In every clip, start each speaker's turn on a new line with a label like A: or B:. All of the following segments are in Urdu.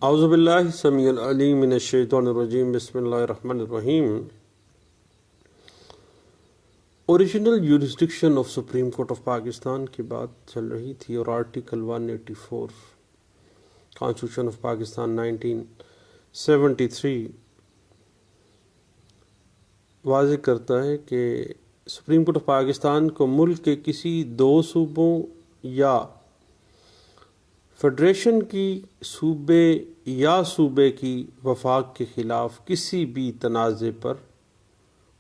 A: اعوذ باللہ السمیع العلیم من الشیطان الرجیم بسم اللہ الرحمن الرحیم۔ Original jurisdiction of supreme court of Pakistan کی بات چل رہی تھی اور آرٹیکل 184 کانسٹیٹیوشن آف پاکستان 1973 واضح کرتا ہے کہ سپریم کورٹ آف پاکستان کو ملک کے کسی دو صوبوں یا فیڈریشن کی صوبے یا صوبے کی وفاق کے خلاف کسی بھی تنازع پر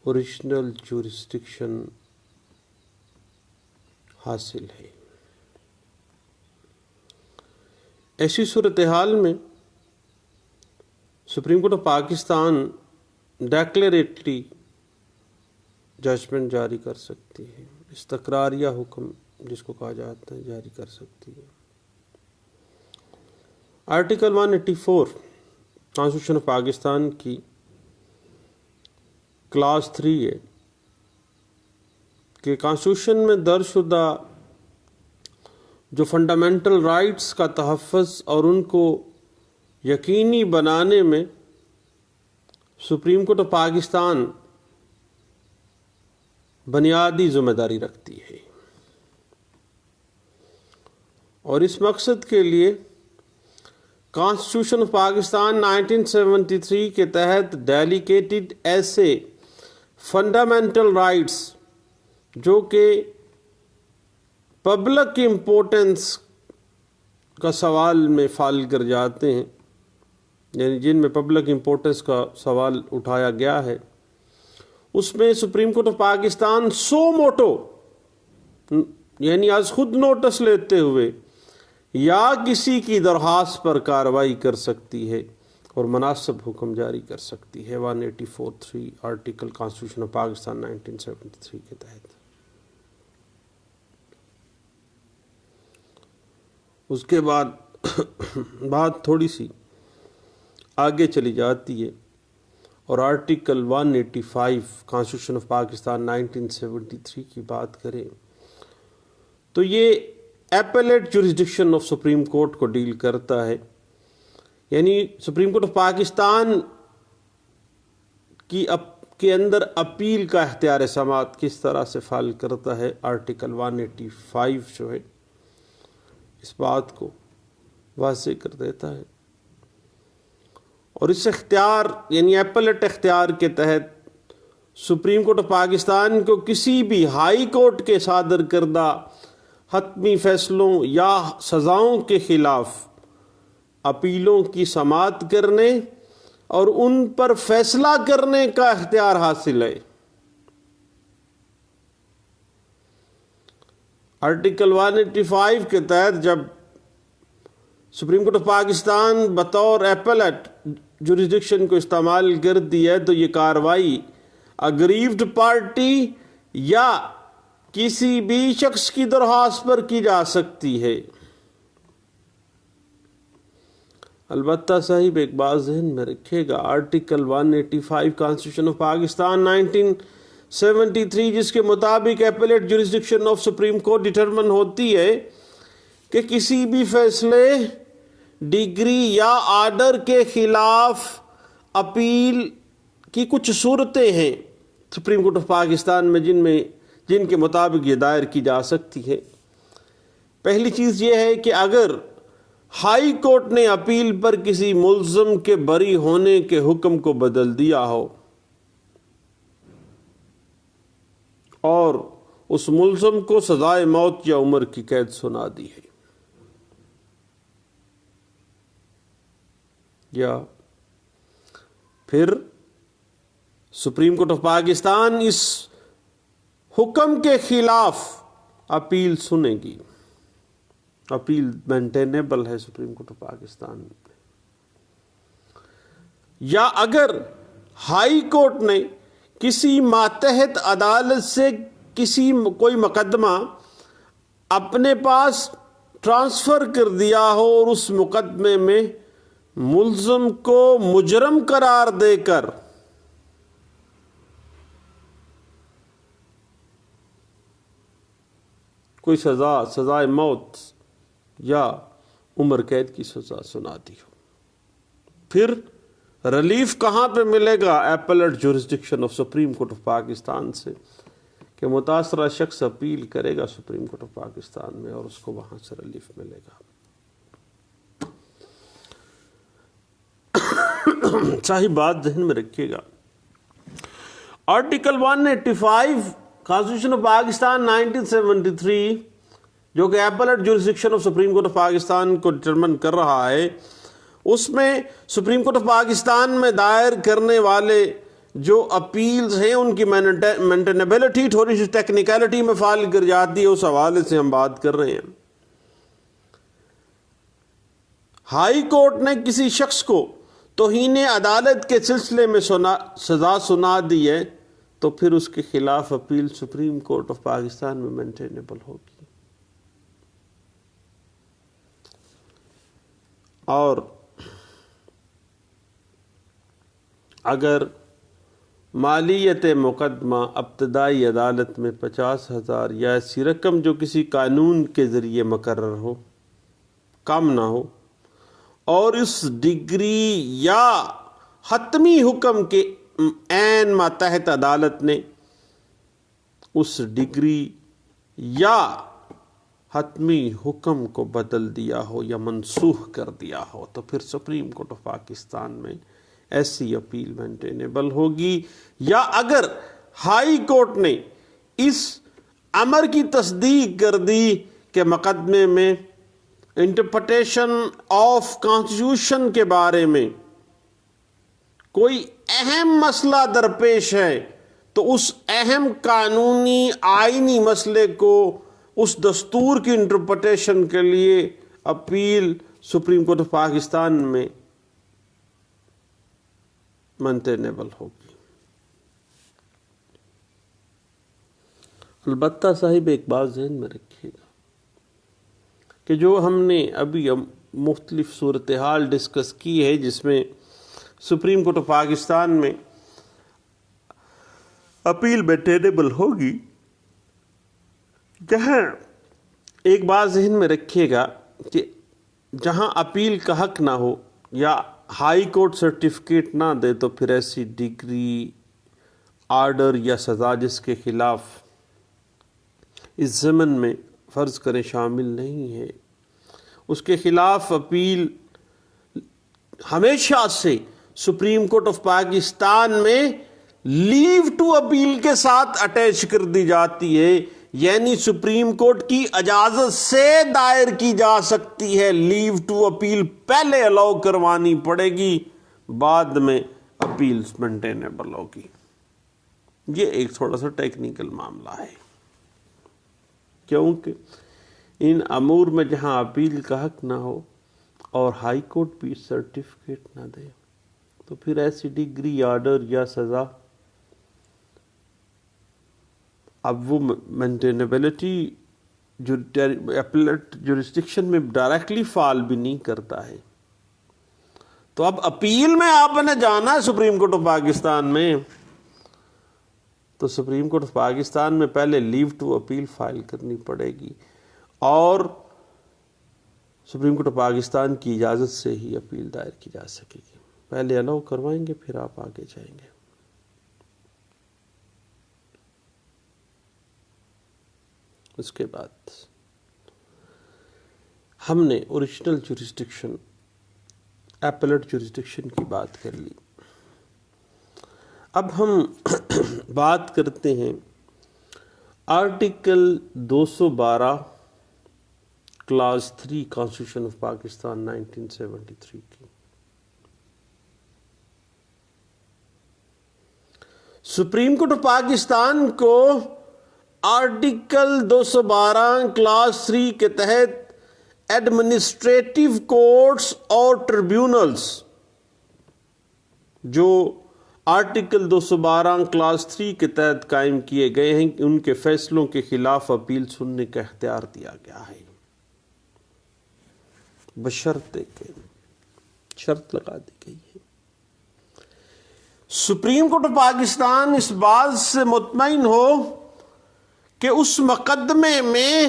A: اوریجنل جورسڈکشن حاصل ہے۔ ایسی صورتحال میں supreme court of Pakistan declaratory judgment جاری کر سکتی ہے، استقراریہ حکم جس کو کہا جاتا ہے جاری کر سکتی ہے۔ آرٹیکل 184 کانسٹیٹیوشن آف پاکستان کی کلاس 3 ہے کہ کانسٹیٹیوشن میں درج شدہ جو فنڈامنٹل رائٹس کا تحفظ اور ان کو یقینی بنانے میں سپریم کورٹ آف پاکستان بنیادی ذمہ داری رکھتی ہے، اور اس مقصد کے لیے کانسٹیٹیوشن آف پاکستان 1973 کے تحت ڈیلیگیٹڈ ایسے فنڈامنٹل رائٹس جو کہ پبلک امپورٹنس کا سوال میں فال کر جاتے ہیں، یعنی جن میں پبلک امپورٹنس کا سوال اٹھایا گیا ہے، اس میں supreme court of Pakistan so motto یعنی از خود نوٹس لیتے ہوئے یا کسی کی درخواست پر کارروائی کر سکتی ہے اور مناسب حکم جاری کر سکتی ہے 184(3) آرٹیکل کانسٹیٹیوشن آف پاکستان 1973 کے تحت۔ اس کے بعد بات تھوڑی سی آگے چلی جاتی ہے اور آرٹیکل 185 کانسٹیٹیوشن آف پاکستان 1973 کی بات کریں تو یہ applet jurisdiction of supreme court کو ڈیل کرتا ہے، یعنی سپریم کورٹ آف پاکستان کے اندر اپیل کا اختیار سماعت کس طرح سے فعال کرتا ہے۔ آرٹیکل 185 جو ہے اس بات کو واضح کر دیتا ہے، اور اس اختیار یعنی ایپلیٹ اختیار کے تحت سپریم کورٹ آف پاکستان کو کسی بھی ہائی کورٹ کے صادر کردہ حتمی فیصلوں یا سزاؤں کے خلاف اپیلوں کی سماعت کرنے اور ان پر فیصلہ کرنے کا اختیار حاصل ہے۔ آرٹیکل 185 کے تحت جب سپریم کورٹ آف پاکستان بطور ایپلیٹ جورسڈکشن کو استعمال کرتی ہے تو یہ کارروائی اگریوڈ پارٹی یا کسی بھی شخص کی درخواست پر کی جا سکتی ہے۔ البتہ صاحب ایک بات ذہن میں رکھے گا، آرٹیکل 185 کانسٹیٹیوشن آف پاکستان 1973 جس کے مطابق applet jurisdiction of supreme court determine ہوتی ہے کہ کسی بھی فیصلے، ڈگری یا آرڈر کے خلاف اپیل کی کچھ صورتیں ہیں سپریم کورٹ آف پاکستان میں جن کے مطابق یہ دائر کی جا سکتی ہے۔ پہلی چیز یہ ہے کہ اگر ہائی کورٹ نے اپیل پر کسی ملزم کے بری ہونے کے حکم کو بدل دیا ہو اور اس ملزم کو سزائے موت یا عمر کی قید سنا دی ہے، یا پھر سپریم کورٹ آف پاکستان اس حکم کے خلاف اپیل سنے گی۔ اپیل مینٹینیبل ہے سپریم کورٹ آف پاکستان میں، یا اگر ہائی کورٹ نے کسی ماتحت عدالت سے کوئی مقدمہ اپنے پاس ٹرانسفر کر دیا ہو اور اس مقدمے میں ملزم کو مجرم قرار دے کر کوئی سزائے موت یا عمر قید کی سزا سنا دی ہو۔ پھر ریلیف کہاں پہ ملے گا؟ Appellate jurisdiction of supreme court of Pakistan سے، کہ متاثرہ شخص اپیل کرے گا سپریم کورٹ آف پاکستان میں اور اس کو وہاں سے ریلیف ملے گا۔ صحیح بات ذہن میں رکھیے گا، آرٹیکل 185 کانسٹیٹیوشن آف پاکستان 1973 جو کہ applet jurisdiction of supreme court of Pakistan کو ڈٹرمن کر رہا ہے، اس میں سپریم کورٹ آف پاکستان میں دائر کرنے والے جو اپیلز ہیں ان کی مینٹینیبلٹی تھوڑی سی ٹیکنیکلٹی میں فال گر جاتی ہے، اس حوالے سے ہم بات کر رہے ہیں۔ ہائی کورٹ نے کسی شخص کو توہین عدالت کے سلسلے میں سزا سنا دی ہے تو پھر اس کے خلاف appeal supreme court of Pakistan میں مینٹینیبل ہوگی۔ اور اگر مالیت مقدمہ ابتدائی عدالت میں 50,000 یا ایسی رقم جو کسی قانون کے ذریعے مقرر ہو کم نہ ہو، اور اس ڈگری یا حتمی حکم کے عین ماتحت عدالت نے اس ڈگری یا حتمی حکم کو بدل دیا ہو یا منسوخ کر دیا ہو، تو پھر سپریم کورٹ آف پاکستان میں ایسی اپیل مینٹینیبل ہوگی۔ یا اگر ہائی کورٹ نے اس امر کی تصدیق کر دی کہ مقدمے میں انٹرپریٹیشن آف کانسٹیٹیوشن کے بارے میں کوئی اہم مسئلہ درپیش ہے، تو اس اہم قانونی آئینی مسئلے کو اس دستور کی انٹرپریٹیشن کے لیے appeal supreme court of Pakistan میں مینٹینیبل ہوگی۔ البتہ صاحب ایک بات ذہن میں رکھیے گا کہ جو ہم نے ابھی مختلف صورتحال ڈسکس کی ہے جس میں سپریم کورٹ آف پاکستان میں اپیل مینٹینیبل ہوگی، جہاں ایک بات ذہن میں رکھیے گا کہ جہاں اپیل کا حق نہ ہو یا ہائی کورٹ سرٹیفکیٹ نہ دے تو پھر ایسی ڈگری، آرڈر یا سزا جس کے خلاف اس ضمن میں فرض کریں شامل نہیں ہے، اس کے خلاف اپیل ہمیشہ سے سپریم کورٹ آف پاکستان میں لیو ٹو اپیل کے ساتھ اٹیچ کر دی جاتی ہے، یعنی سپریم کورٹ کی اجازت سے دائر کی جا سکتی ہے۔ لیو ٹو اپیل پہلے الاؤ کروانی پڑے گی، بعد میں اپیل مینٹینیبل ہوگی۔ یہ ایک تھوڑا سا ٹیکنیکل معاملہ ہے، کیونکہ ان امور میں جہاں اپیل کا حق نہ ہو اور ہائی کورٹ بھی سرٹیفکیٹ نہ دے تو پھر ایسی ڈگری، آرڈر یا سزا اب وہ مینٹینیبلٹی ایپلیٹ جورسڈکشن میں ڈائریکٹلی فال بھی نہیں کرتا ہے۔ تو اب اپیل میں آپ نے جانا ہے سپریم کورٹ آف پاکستان میں، تو سپریم کورٹ آف پاکستان میں پہلے لیو ٹو اپیل فائل کرنی پڑے گی اور سپریم کورٹ آف پاکستان کی اجازت سے ہی اپیل دائر کی جا سکے گی۔ پہلے الاؤ کروائیں گے، پھر آپ آگے جائیں گے۔ اس کے بعد ہم نے اوریجنل جورسڈکشن، ایپلیٹ جورسڈکشن کی بات کر لی۔ اب ہم بات کرتے ہیں article 212 class 3 constitution of Pakistan 1973 کی۔ سپریم کورٹ آف پاکستان کو آرٹیکل 212 کلاس 3 کے تحت ایڈمنسٹریٹو کورٹس اور ٹریبیونلز جو آرٹیکل 212 کلاس 3 کے تحت قائم کیے گئے ہیں، ان کے فیصلوں کے خلاف اپیل سننے کا اختیار دیا گیا ہے، بشرطے کہ شرط لگا دی گئی ہے۔ سپریم کورٹ آف پاکستان اس بات سے مطمئن ہو کہ اس مقدمے میں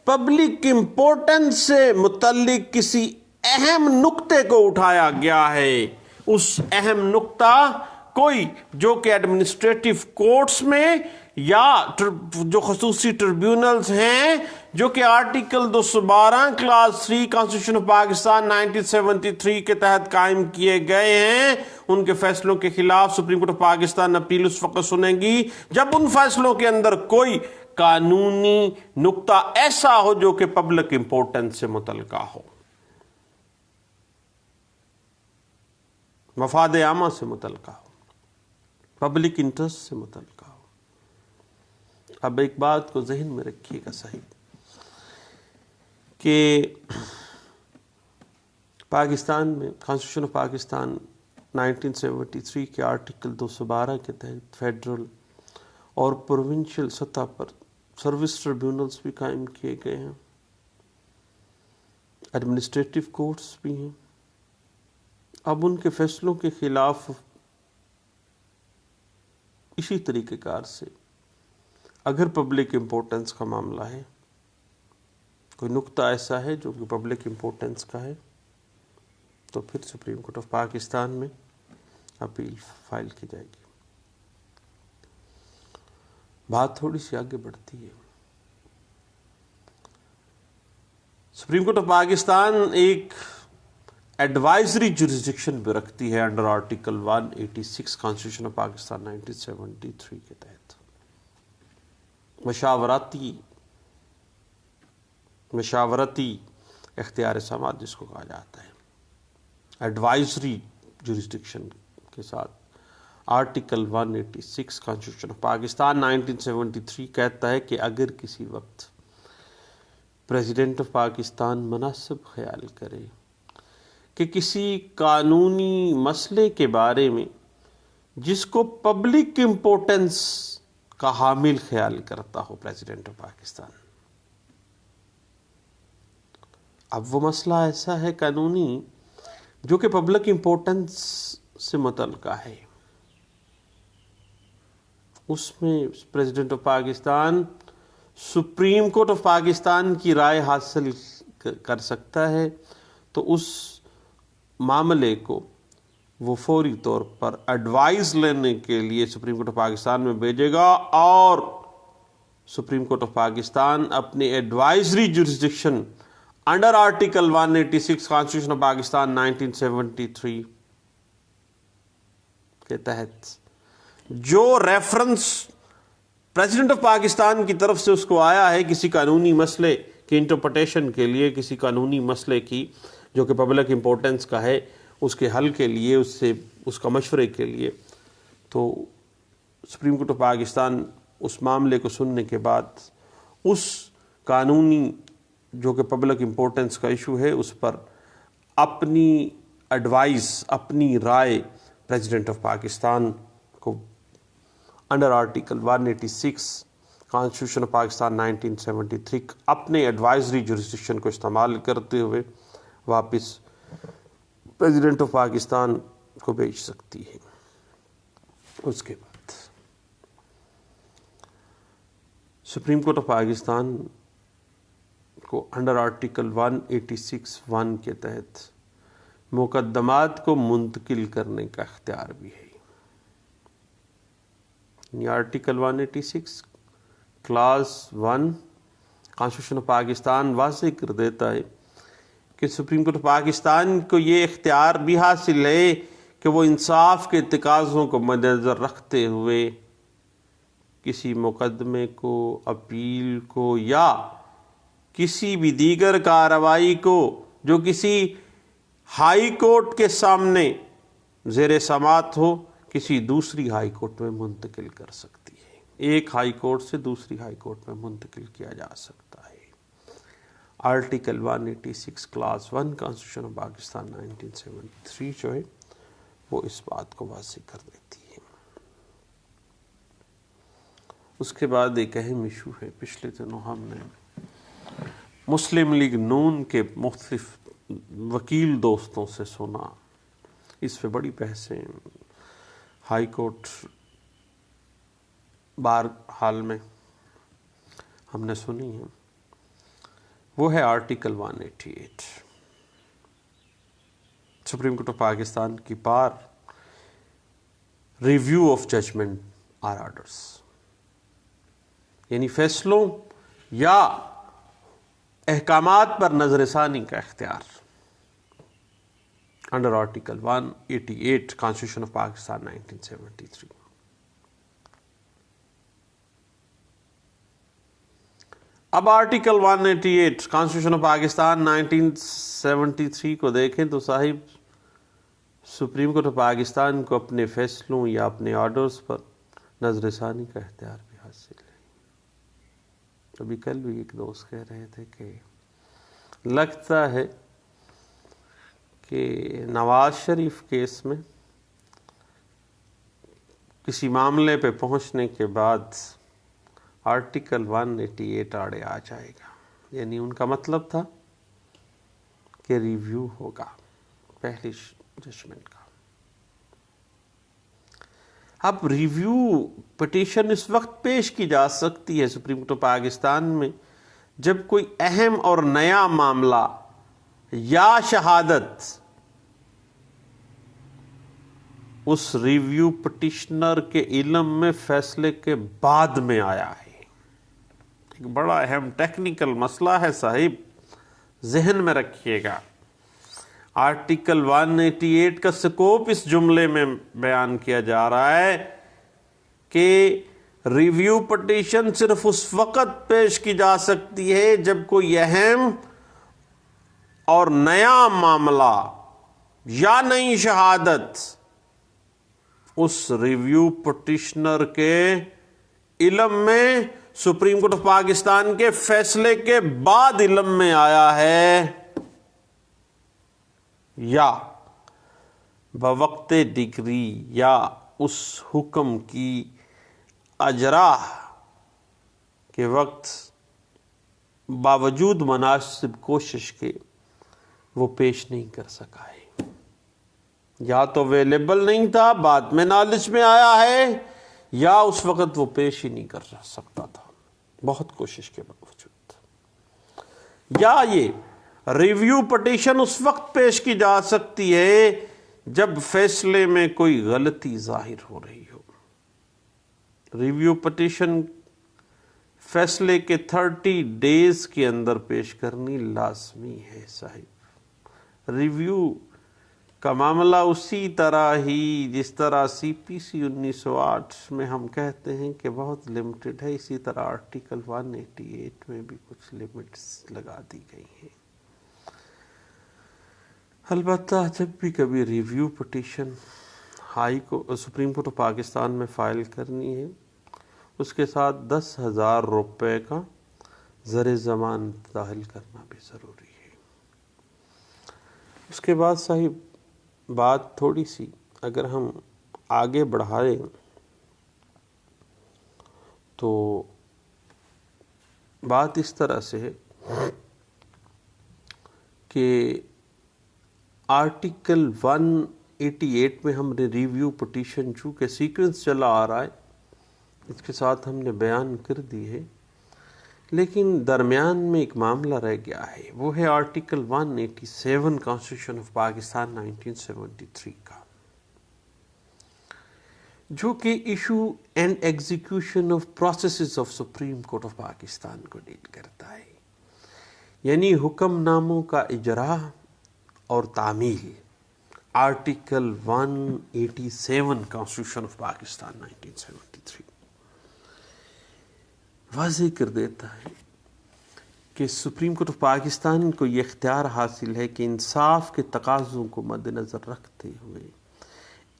A: پبلک امپورٹنس سے متعلق کسی اہم نقطے کو اٹھایا گیا ہے، اس اہم نقطہ کوئی جو کہ ایڈمنسٹریٹو کورٹس میں یا جو خصوصی ٹریبیونلز ہیں جو کہ article 212 class 3 constitution of Pakistan 1973 کے تحت قائم کیے گئے ہیں، ان کے فیصلوں کے خلاف supreme court of Pakistan appeal اس وقت سنیں گی جب ان فیصلوں کے اندر کوئی قانونی نقطہ ایسا ہو جو کہ پبلک امپورٹنس سے متعلقہ ہو، مفاد عامہ سے متعلقہ ہو، پبلک انٹرسٹ سے متعلقہ ہو۔ اب ایک بات کو ذہن میں رکھیے گا صحیح کہ پاکستان میں کانسٹیٹیوشن آف پاکستان 1973 کے آرٹیکل 212 کے تحت فیڈرل اور پروونشل سطح پر سروس ٹریبیونلز بھی قائم کیے گئے ہیں، ایڈمنسٹریٹو کورٹس بھی ہیں۔ اب ان کے فیصلوں کے خلاف اسی طریقہ کار سے اگر پبلک امپورٹنس کا معاملہ ہے، کوئی نقطہ ایسا ہے جو کہ پبلک امپورٹنس کا ہے، تو پھر سپریم کورٹ آف پاکستان میں اپیل فائل کی جائے گی۔ بات تھوڑی سی آگے بڑھتی ہے۔ سپریم کورٹ آف پاکستان ایک ایڈوائزری جورسڈکشن بھی رکھتی ہے under article 186 constitution of Pakistan 1973 کے تحت، مشاورتی اختیار سماعت جس کو کہا جاتا ہے، ایڈوائزری جورسڈکشن کے ساتھ آرٹیکل 186 کانسٹیٹیوشن آف پاکستان 1973 کہتا ہے کہ اگر کسی وقت پریزیڈنٹ آف پاکستان مناسب خیال کرے کہ کسی قانونی مسئلے کے بارے میں جس کو پبلک امپورٹنس کا حامل خیال کرتا ہو پریزیڈنٹ آف پاکستان، اب وہ مسئلہ ایسا ہے قانونی جو کہ پبلک امپورٹنس سے متعلقہ ہے، اس میں president of Pakistan supreme court of Pakistan کی رائے حاصل کر سکتا ہے، تو اس معاملے کو وہ فوری طور پر ایڈوائز لینے کے لیے سپریم کورٹ آف پاکستان میں بھیجے گا، اور سپریم کورٹ آف پاکستان اپنی advisory jurisdiction under article 186 constitution of Pakistan 1973 کے تحت جو ریفرنس پریزیڈنٹ آف پاکستان کی طرف سے اس کو آیا ہے کسی قانونی مسئلے کی انٹرپریٹیشن کے لیے، کسی قانونی مسئلے کی جو کہ پبلک امپورٹنس کا ہے، اس کے حل کے لیے، اس کا مشورے کے لیے، تو سپریم کورٹ آف پاکستان اس معاملے کو سننے کے بعد اس قانونی جو کہ پبلک امپورٹنس کا ایشو ہے اس پر اپنی ایڈوائز، اپنی رائے پریزیڈنٹ آف پاکستان کو under article 186 constitution of Pakistan 1973 اپنے ایڈوائزری جورسڈکشن کو استعمال کرتے ہوئے واپس پریزیڈنٹ آف پاکستان کو بھیج سکتی ہے۔ اس کے بعد سپریم کورٹ آف پاکستان کو انڈر آرٹیکل 186(1) کے تحت مقدمات کو منتقل کرنے کا اختیار بھی ہے۔ یعنی article 186 class 1 constitution of Pakistan واضح کر دیتا ہے کہ سپریم کورٹ آف پاکستان کو یہ اختیار بھی حاصل ہے کہ وہ انصاف کے تقاضوں کو مد نظر رکھتے ہوئے کسی مقدمے کو، اپیل کو، یا کسی بھی دیگر کارروائی کو جو کسی ہائی کورٹ کے سامنے زیر سماعت ہو، کسی دوسری ہائی کورٹ میں منتقل کر سکتی ہے، ایک ہائی کورٹ سے دوسری ہائی کورٹ میں منتقل کیا جا سکتا ہے۔ Article 186 class 1 constitution of Pakistan 1973 جو ہے وہ اس بات کو واضح کر دیتی ہے۔ اس کے بعد ایک اہم ایشو ہے، پچھلے دنوں ہم نے مسلم لیگ نون کے مختلف وکیل دوستوں سے سنا، اس پہ بڑی بحثیں ہائی کورٹ بار حال میں ہم نے سنی ہیں، وہ ہے article 188 supreme court of Pakistan کی پار ریویو آف ججمنٹ اور آرڈرس، یعنی فیصلوں یا احکامات پر نظر ثانی کا اختیار under article 188 constitution of Pakistan 1973۔ اب آرٹیکل 188 کانسٹیٹیوشن آف پاکستان 1973 کو دیکھیں تو صاحب سپریم کورٹ آف پاکستان کو اپنے فیصلوں یا اپنے آرڈرز پر نظر ثانی کا اختیار بھی حاصل ہے۔ ابھی کل بھی ایک دوست کہہ رہے تھے کہ لگتا ہے کہ نواز شریف کیس میں کسی معاملے پہ پہنچنے کے بعد آرٹیکل 188 آڑے آ جائے گا، یعنی ان کا مطلب تھا کہ ریویو ہوگا پہلی ججمنٹ کا۔ اب ریویو پٹیشن اس وقت پیش کی جا سکتی ہے سپریم کورٹ آف پاکستان میں جب کوئی اہم اور نیا معاملہ یا شہادت اس ریویو پٹیشنر کے علم میں فیصلے کے بعد میں آیا ہے۔ ایک بڑا اہم ٹیکنیکل مسئلہ ہے صاحب، ذہن میں رکھیے گا۔ آرٹیکل 188 کا سکوپ اس جملے میں بیان کیا جا رہا ہے کہ ریویو پٹیشن صرف اس وقت پیش کی جا سکتی ہے جب کوئی اہم اور نیا معاملہ یا نئی شہادت اس ریویو پٹیشنر کے علم میں سپریم کورٹ آف پاکستان کے فیصلے کے بعد علم میں آیا ہے، یا بوقت ڈگری یا اس حکم کی اجرا کے وقت باوجود مناسب کوشش کے وہ پیش نہیں کر سکا ہے، یا تو اویلیبل نہیں تھا بعد میں نالج میں آیا ہے، یا اس وقت وہ پیش ہی نہیں کر سکتا تھا بہت کوشش کے باوجود۔ یا یہ ریویو پٹیشن اس وقت پیش کی جا سکتی ہے جب فیصلے میں کوئی غلطی ظاہر ہو رہی ہو۔ ریویو پٹیشن فیصلے کے 30 ڈیز کے اندر پیش کرنی لازمی ہے صاحب۔ ریویو کا معاملہ اسی طرح ہی جس طرح سی پی سی 1908 میں ہم کہتے ہیں کہ بہت لمیٹڈ ہے، اسی طرح آرٹیکل 188 میں بھی کچھ لمٹس لگا دی گئی ہیں۔ البتہ جب بھی کبھی review petition supreme court of Pakistan میں فائل کرنی ہے، اس کے ساتھ 10,000 روپے کا زر ضمان داخل کرنا بھی ضروری ہے۔ اس کے بعد صاحب بات تھوڑی سی اگر ہم آگے بڑھائیں تو بات اس طرح سے ہے کہ آرٹیکل 188 میں ہم نے ریویو پٹیشن چونکہ سیکوینس چلا آ رہا ہے اس کے ساتھ ہم نے بیان کر دی ہے، لیکن درمیان میں ایک معاملہ رہ گیا ہے، وہ ہے آرٹیکل 187 کانسٹیٹیوشن آف پاکستان 1973 کا، جو کہ issue and execution of processes of supreme court of Pakistan کو ڈیل کرتا ہے، یعنی حکم ناموں کا اجرا اور تعمیل۔ آرٹیکل 187 کانسٹیٹیوشن آف پاکستان 1973 واضح کر دیتا ہے کہ سپریم کورٹ آف پاکستان کو یہ اختیار حاصل ہے کہ انصاف کے تقاضوں کو مد نظر رکھتے ہوئے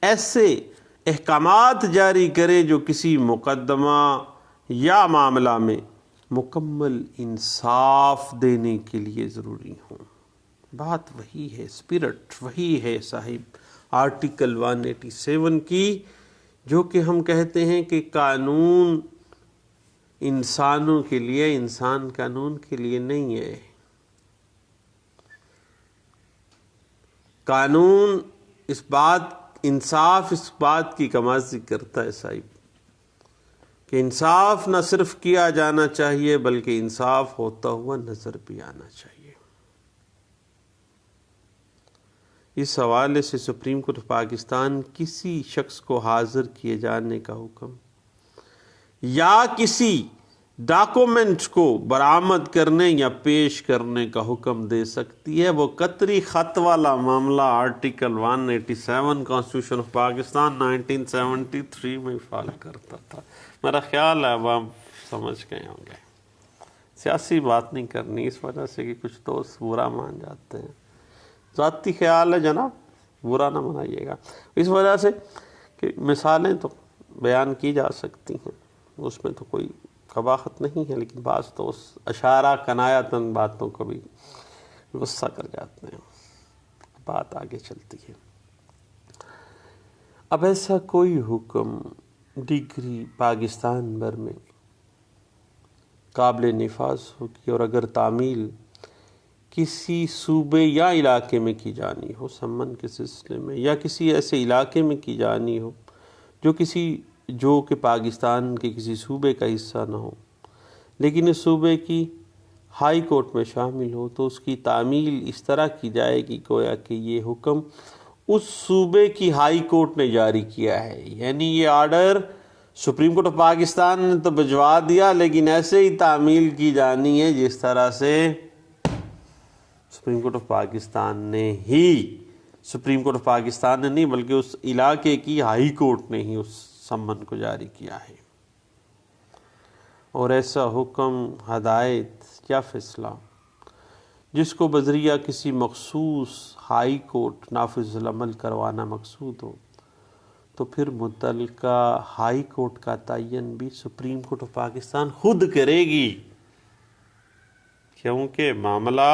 A: ایسے احکامات جاری کرے جو کسی مقدمہ یا معاملہ میں مکمل انصاف دینے کے لیے ضروری ہوں۔ بات وہی ہے، اسپرٹ وہی ہے صاحب آرٹیکل 187 کی، جو کہ ہم کہتے ہیں کہ قانون انسانوں کے لیے، انسان قانون کے لیے نہیں ہے۔ قانون اس بات، انصاف اس بات کی کمازی کرتا ہے صاحب کہ انصاف نہ صرف کیا جانا چاہیے بلکہ انصاف ہوتا ہوا نظر بھی آنا چاہیے۔ اس حوالے سے سپریم کورٹ آف پاکستان کسی شخص کو حاضر کیے جانے کا حکم یا کسی ڈاکومنٹ کو برآمد کرنے یا پیش کرنے کا حکم دے سکتی ہے۔ وہ قطری خط والا معاملہ آرٹیکل 187 کانسٹیٹیوشن آف پاکستان 1973 میں فعال کرتا تھا۔ میرا خیال ہے اب آپ سمجھ گئے ہوں گے، سیاسی بات نہیں کرنی اس وجہ سے کہ کچھ دوست برا مان جاتے ہیں۔ ذاتی خیال ہے جناب، برا نہ منائیے گا، اس وجہ سے کہ مثالیں تو بیان کی جا سکتی ہیں، اس میں تو کوئی قباحت نہیں ہے، لیکن بعض تو اس اشارہ کنایتاً باتوں کو بھی غصہ کر جاتے ہیں۔ بات آگے چلتی ہے۔ اب ایسا کوئی حکم ڈگری پاکستان بھر میں قابل نفاذ ہوگی، اور اگر تعمیل کسی صوبے یا علاقے میں کی جانی ہو سمن کے سلسلے میں، یا کسی ایسے علاقے میں کی جانی ہو جو کہ پاکستان کے کسی صوبے کا حصہ نہ ہو، لیکن اس صوبے کی ہائی کورٹ میں شامل ہو، تو اس کی تعمیل اس طرح کی جائے گی گویا کہ یہ حکم اس صوبے کی ہائی کورٹ نے جاری کیا ہے۔ یعنی یہ order supreme court of Pakistan نے تو بھجوا دیا، لیکن ایسے ہی تعمیل کی جانی ہے جس طرح سے سپریم کورٹ آف پاکستان نے نہیں بلکہ اس علاقے کی ہائی کورٹ نے ہی اس سمن کو جاری کیا ہے۔ اور ایسا حکم، ہدایت یا فیصلہ جس کو بذریعہ کسی مخصوص ہائی کورٹ نافذ العمل کروانا مقصود ہو، تو پھر متعلقہ ہائی کورٹ کا تعین بھی سپریم کورٹ آف پاکستان خود کرے گی، کیونکہ معاملہ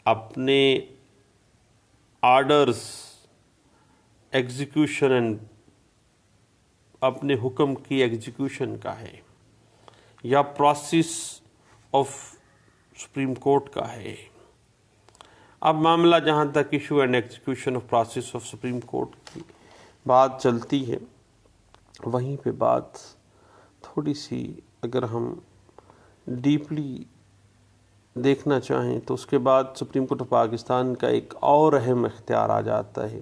A: اپنے آرڈرز ایگزیکیوشن اینڈ اپنے حکم کی ایگزیکیوشن کا ہے، یا پروسیس آف سپریم کورٹ کا ہے۔ اب معاملہ جہاں تک issue and execution of process of supreme court کی بات چلتی ہے، وہیں پہ بات تھوڑی سی اگر ہم ڈیپلی دیکھنا چاہیں تو اس کے بعد سپریم کورٹ آف پاکستان کا ایک اور اہم اختیار آ جاتا ہے،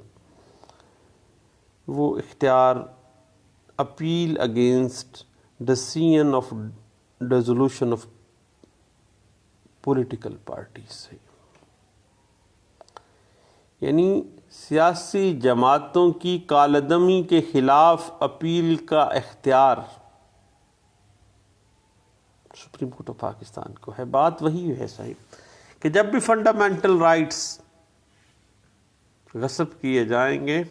A: وہ اختیار appeal against decision of dissolution of political parties ہے۔ یعنی سیاسی جماعتوں کی کالعدمی کے خلاف اپیل کا اختیار سپریم کورٹ آف پاکستان کو ہے۔ بات وہی ہے صاحب کہ جب بھی فنڈامنٹل رائٹس غصب کیے جائیں گے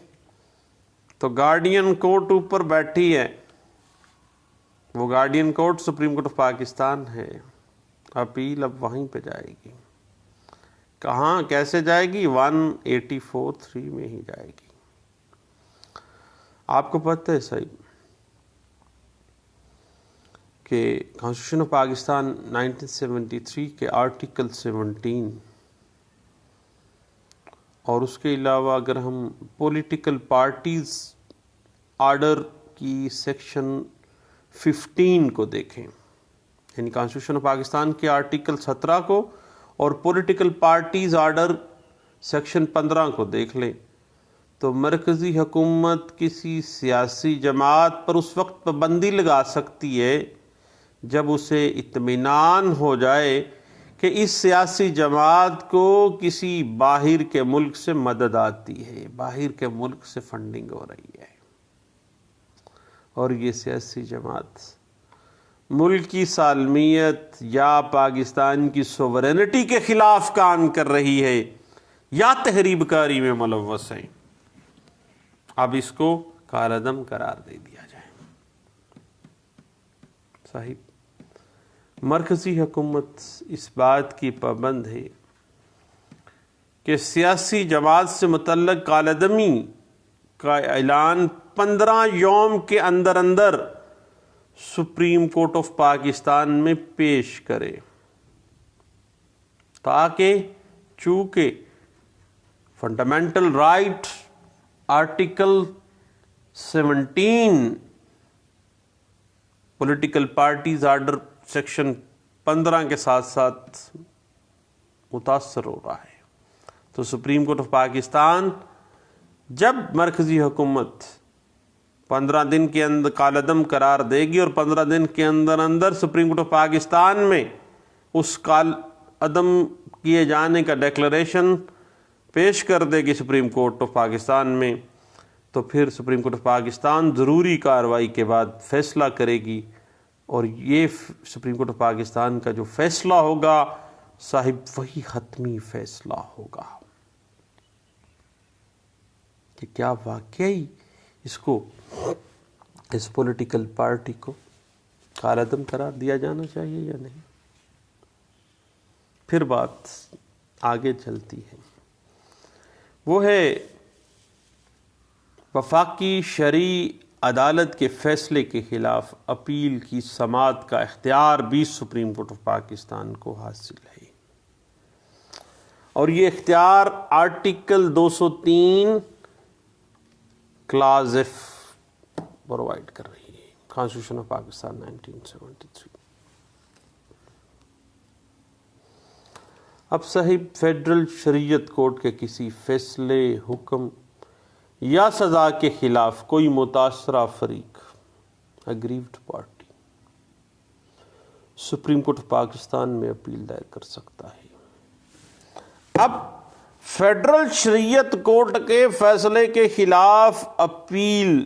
A: تو گارڈین کورٹ اوپر بیٹھی ہے، وہ guardian court supreme court of Pakistan ہے۔ اپیل اب وہیں پہ جائے گی، کہاں کیسے جائے گی؟ 184(3) میں ہی جائے گی۔ آپ کو پتہ ہے صاحب کہ کانسٹیٹیوشن آف پاکستان 1973 کے آرٹیکل 17 اور اس کے علاوہ اگر ہم پولیٹیکل پارٹیز آرڈر کی سیکشن 15 کو دیکھیں، یعنی کانسٹیٹیوشن آف پاکستان کے آرٹیکل 17 کو اور پولیٹیکل پارٹیز آرڈر سیکشن 15 کو دیکھ لیں، تو مرکزی حکومت کسی سیاسی جماعت پر اس وقت پابندی لگا سکتی ہے جب اسے اطمینان ہو جائے کہ اس سیاسی جماعت کو کسی باہر کے ملک سے مدد آتی ہے، باہر کے ملک سے فنڈنگ ہو رہی ہے، اور یہ سیاسی جماعت ملک کی سالمیت یا پاکستان کی سوورینٹی کے خلاف کام کر رہی ہے یا تحریب کاری میں ملوث ہے، اب اس کو کالعدم قرار دے دیا جائے۔ صاحب مرکزی حکومت اس بات کی پابند ہے کہ سیاسی جماعت سے متعلق کالعدمی کا اعلان 15 یوم کے اندر اندر سپریم کورٹ آف پاکستان میں پیش کرے، تاکہ چونکہ fundamental right article 17 political parties order section 15 کے ساتھ ساتھ متاثر ہو رہا ہے، تو سپریم کورٹ آف پاکستان جب مرکزی حکومت 15 دن کے اندر کالعدم قرار دے گی اور 15 دن کے اندر اندر سپریم کورٹ آف پاکستان میں اس کالعدم کیے جانے کا ڈیکلریشن پیش کر دے گی سپریم کورٹ آف پاکستان میں، تو پھر سپریم کورٹ آف پاکستان ضروری کارروائی کے بعد فیصلہ کرے گی، اور یہ سپریم کورٹ آف پاکستان کا جو فیصلہ ہوگا صاحب وہی حتمی فیصلہ ہوگا کہ کیا واقعی اس پولیٹیکل پارٹی کو کالعدم قرار دیا جانا چاہیے یا نہیں۔ پھر بات آگے چلتی ہے، وہ ہے وفاقی شرعی عدالت کے فیصلے کے خلاف اپیل کی سماعت کا اختیار بھی سپریم کورٹ آف پاکستان کو حاصل ہے، اور یہ اختیار آرٹیکل 203 کلاز ایف پرووائڈ کر رہی ہے، کانسٹیٹیوشن آف پاکستان 1973۔ اب صاحب فیڈرل شریعت کورٹ کے کسی فیصلے، حکم یا سزا کے خلاف کوئی متاثرہ فریق، aggrieved party, supreme court of Pakistan میں اپیل دائر کر سکتا ہے۔ اب فیڈرل شریعت کورٹ کے فیصلے کے خلاف اپیل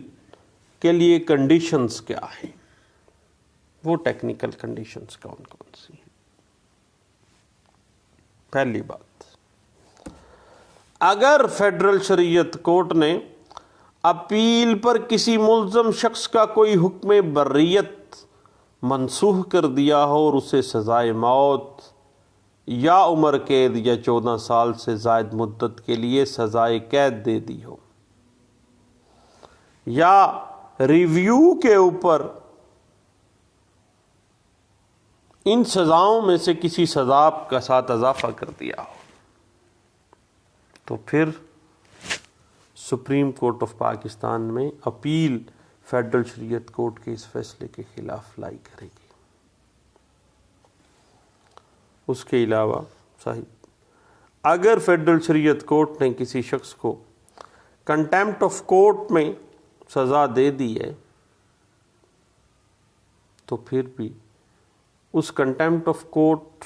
A: کے لیے کنڈیشنز کیا ہیں؟ وہ ٹیکنیکل کنڈیشنز کون کون سی ہیں؟ پہلی بات، اگر فیڈرل شریعت کورٹ نے اپیل پر کسی ملزم شخص کا کوئی حکم بریت منسوخ کر دیا ہو اور اسے سزائے موت یا عمر قید یا 14 سال سے زائد مدت کے لیے سزائے قید دے دی ہو، یا ریویو کے اوپر ان سزاؤں میں سے کسی سزا کا ساتھ اضافہ کر دیا ہو، تو پھر سپریم کورٹ آف پاکستان میں اپیل فیڈرل شریعت کورٹ کے اس فیصلے کے خلاف لائی کرے گی۔ اس کے علاوہ صاحب اگر فیڈرل شریعت کورٹ نے کسی شخص کو کنٹیمپٹ آف کورٹ میں سزا دے دی ہے، تو پھر بھی اس کنٹیمپٹ آف کورٹ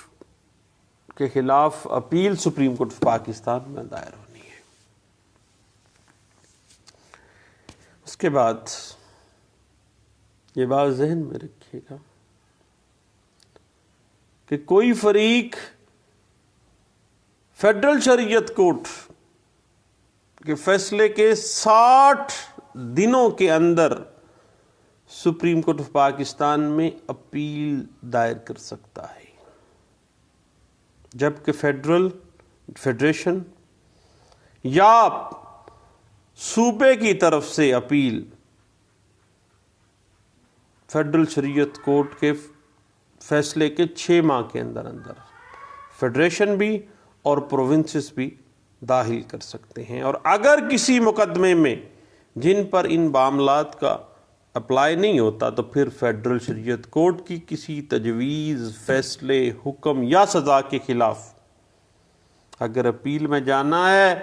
A: کے خلاف appeal supreme court of Pakistan میں دائر ہونی ہے۔ اس کے بعد یہ بات ذہن میں رکھیے گا کہ کوئی فریق فیڈرل شریعت کورٹ کے فیصلے کے 60 دنوں کے اندر سپریم کورٹ آف پاکستان میں اپیل دائر کر سکتا ہے، جبکہ فیڈریشن یا صوبے کی طرف سے اپیل فیڈرل شریعت کورٹ کے فیصلے کے 6 ماہ کے اندر فیڈریشن بھی اور پروونسز بھی داخل کر سکتے ہیں، اور اگر کسی مقدمے میں جن پر ان معاملات کا اپلائی نہیں ہوتا تو پھر فیڈرل شریعت کورٹ کی کسی تجویز، فیصلے، حکم یا سزا کے خلاف اگر اپیل میں جانا ہے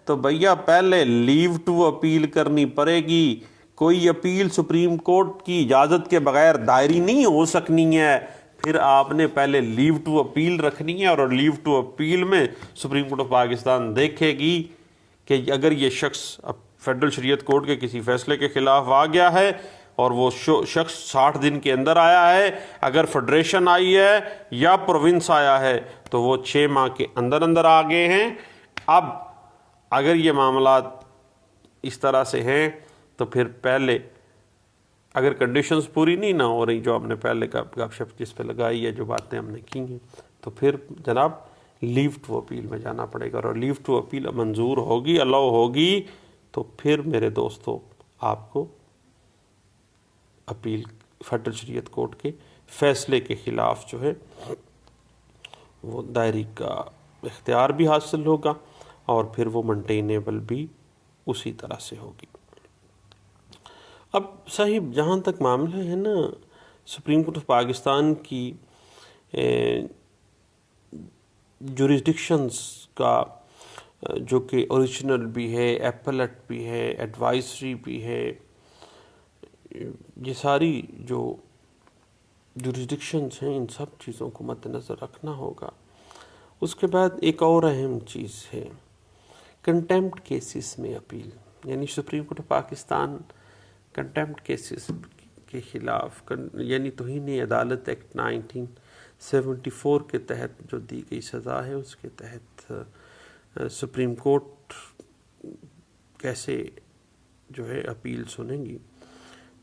A: تو بھیا پہلے لیو ٹو اپیل کرنی پڑے گی۔ کوئی اپیل سپریم کورٹ کی اجازت کے بغیر دائری نہیں ہو سکنی ہے، پھر آپ نے پہلے لیو ٹو اپیل رکھنی ہے، اور لیو ٹو اپیل میں سپریم کورٹ آف پاکستان دیکھے گی کہ اگر یہ شخص فیڈرل شریعت کورٹ کے کسی فیصلے کے خلاف آ گیا ہے اور وہ شخص 60 دن کے اندر آیا ہے، اگر فیڈریشن آئی ہے یا پروونس آیا ہے تو وہ 6 ماہ کے اندر آ گئے ہیں۔ اب اگر یہ معاملات اس طرح سے ہیں تو پھر پہلے اگر کنڈیشنز پوری نہیں نہ ہو رہی جو ہم نے پہلے کا گپ شپ جس پہ لگائی ہے، جو باتیں ہم نے کی ہیں، تو پھر جناب لیو ٹو اپیل میں جانا پڑے گا، اور لیو ٹو اپیل منظور ہوگی، الاؤ ہوگی، تو پھر میرے دوستو آپ کو اپیل فیڈرل شریعت کورٹ کے فیصلے کے خلاف جو ہے وہ دائری کا اختیار بھی حاصل ہوگا، اور پھر وہ مینٹینیبل بھی اسی طرح سے ہوگی۔ اب صاحب جہاں تک معاملہ ہے نا سپریم کورٹ آف پاکستان کی جوریسڈکشنز کا جو کہ اوریجنل بھی ہے، ایپلٹ بھی ہے، ایڈوائزری بھی ہے. یہ ساری جو جورسڈکشنز ہیں ان سب چیزوں کو مد نظر رکھنا ہوگا. اس کے بعد ایک اور اہم چیز ہے کنٹیمپٹ کیسز میں اپیل. یعنی supreme court of Pakistan contempt cases کے خلاف یعنی توہین عدالت ایکٹ 1974 کے تحت جو دی گئی سزا ہے اس کے تحت سپریم کورٹ کیسے جو ہے اپیل سنیں گی.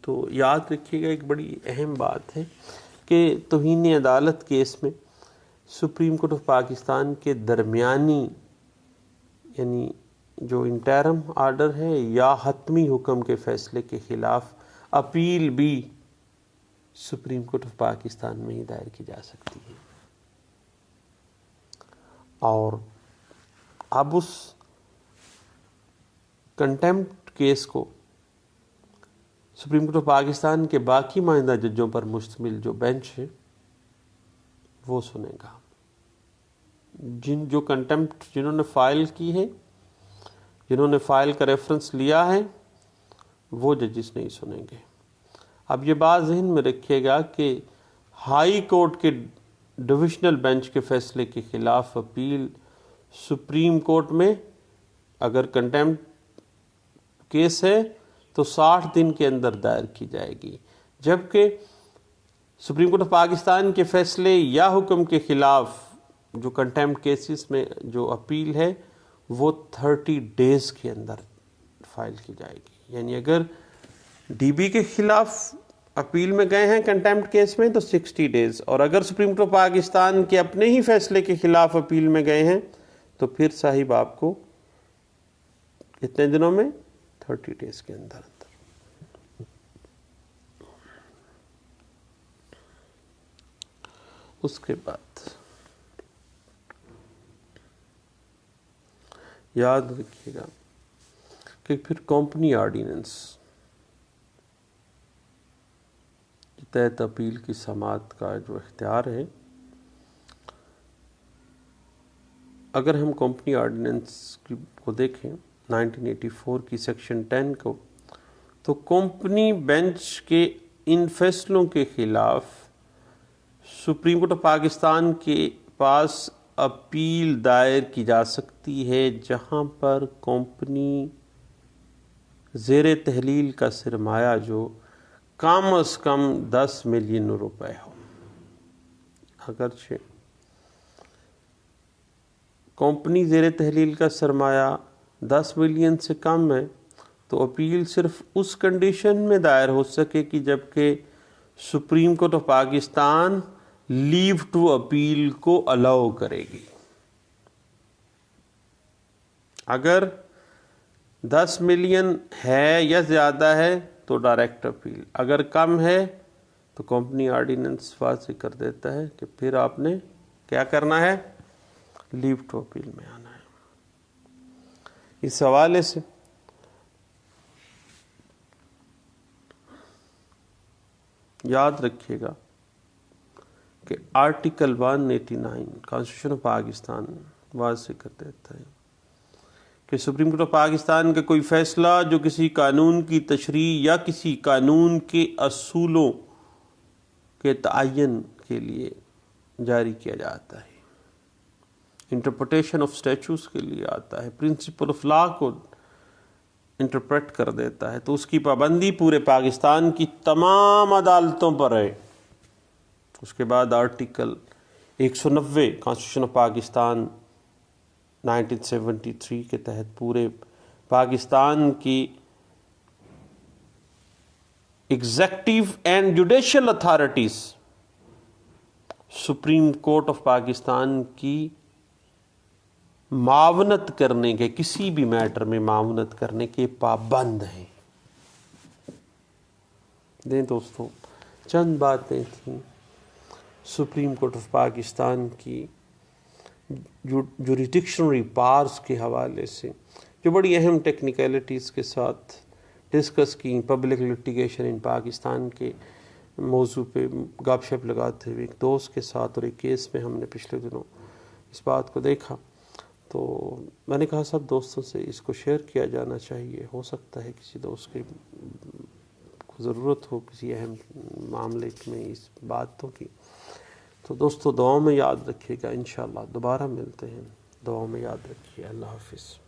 A: تو یاد رکھیے گا ایک بڑی اہم بات ہے کہ توہین عدالت کیس میں سپریم کورٹ آف پاکستان کے درمیانی یعنی جو انٹرم آرڈر ہے یا حتمی حکم کے فیصلے کے خلاف اپیل بھی سپریم کورٹ آف پاکستان میں ہی دائر کی جا سکتی ہے. اور اب اس کنٹیمپٹ کیس کو سپریم کورٹ آف پاکستان کے باقی مائندہ ججوں پر مشتمل جو بینچ ہے وہ سنے گا. جو کنٹیمپٹ جنہوں نے فائل کی ہے، جنہوں نے فائل کا ریفرنس لیا ہے، وہ ججز نہیں سنیں گے. اب یہ بات ذہن میں رکھیے گا کہ ہائی کورٹ کے ڈویژنل بینچ کے فیصلے کے خلاف اپیل سپریم کورٹ میں اگر کنٹیمپٹ کیس ہے تو 60 دن کے اندر دائر کی جائے گی، جبکہ سپریم کورٹ آف پاکستان کے فیصلے یا حکم کے خلاف جو کنٹیمپٹ کیسز میں جو اپیل ہے وہ 30 ڈیز کے اندر فائل کی جائے گی. یعنی اگر ڈی بی کے خلاف اپیل میں گئے ہیں کنٹیمپٹ کیس میں تو 60 ڈیز، اور اگر سپریم کورٹ آف پاکستان کے اپنے ہی فیصلے کے خلاف اپیل میں گئے ہیں تو پھر صاحب آپ کو کتنے دنوں میں 30 ڈیز کے اندر. اس کے بعد یاد رکھیے گا کہ پھر کمپنی آرڈیننس کے تحت اپیل کی سماعت کا جو اختیار ہے، اگر ہم کمپنی آرڈیننس کو دیکھیں 1984 کی سیکشن 10 کو، تو کمپنی بینچ کے ان فیصلوں کے خلاف سپریم کورٹ آف پاکستان کے پاس اپیل دائر کی جا سکتی ہے جہاں پر کمپنی زیر تحلیل کا سرمایہ جو کم از کم 10 ملین روپے ہو. اگرچہ کمپنی زیر تحلیل کا سرمایہ 10 ملین سے کم ہے تو اپیل صرف اس کنڈیشن میں دائر ہو سکے کہ جبکہ supreme court of Pakistan leave to appeal کو الاؤ کرے گی. اگر 10 ملین ہے یا زیادہ ہے تو ڈائریکٹ اپیل، اگر کم ہے تو کمپنی آرڈیننس واضح کر دیتا ہے کہ پھر آپ نے کیا کرنا ہے، لیو ٹو اپیل میں آنا ہے. اس حوالے سے یاد رکھیے گا کہ آرٹیکل 189 کانسٹیٹیوشن آف پاکستان واضح کر دیتا ہے کہ سپریم کورٹ آف پاکستان کا کوئی فیصلہ جو کسی قانون کی تشریح یا کسی قانون کے اصولوں کے تعین کے لیے جاری کیا جاتا ہے، انٹرپریٹیشن آف اسٹیچوز کے لیے آتا ہے، پرنسپل آف لا کو انٹرپریٹ کر دیتا ہے، تو اس کی پابندی پورے پاکستان کی تمام عدالتوں پر ہے. اس کے بعد آرٹیکل 190 کانسٹیٹیوشن آف پاکستان 1973 کے تحت پورے پاکستان کی executive and judicial authorities supreme court of Pakistan کی معاونت کرنے کے، کسی بھی میٹر میں معاونت کرنے کے پابند ہیں. دوستوں چند باتیں تھیں سپریم کورٹ آف پاکستان کی جوریڈکشنری پارز کے حوالے سے جو بڑی اہم ٹیکنیکلٹیز کے ساتھ ڈسکس کی. پبلک لٹیگیشن ان پاکستان کے موضوع پہ گپ شپ لگاتے ہوئے ایک دوست کے ساتھ اور ایک کیس میں ہم نے پچھلے دنوں اس بات کو دیکھا. تو میں نے کہا سب دوستوں سے اس کو شیئر کیا جانا چاہیے، ہو سکتا ہے کسی دوست کی ضرورت ہو کسی اہم معاملے میں اس باتوں کی. تو دوستو دعاؤں میں یاد رکھیے گا، انشاءاللہ دوبارہ ملتے ہیں. دعاؤں میں یاد رکھیے. اللہ حافظ.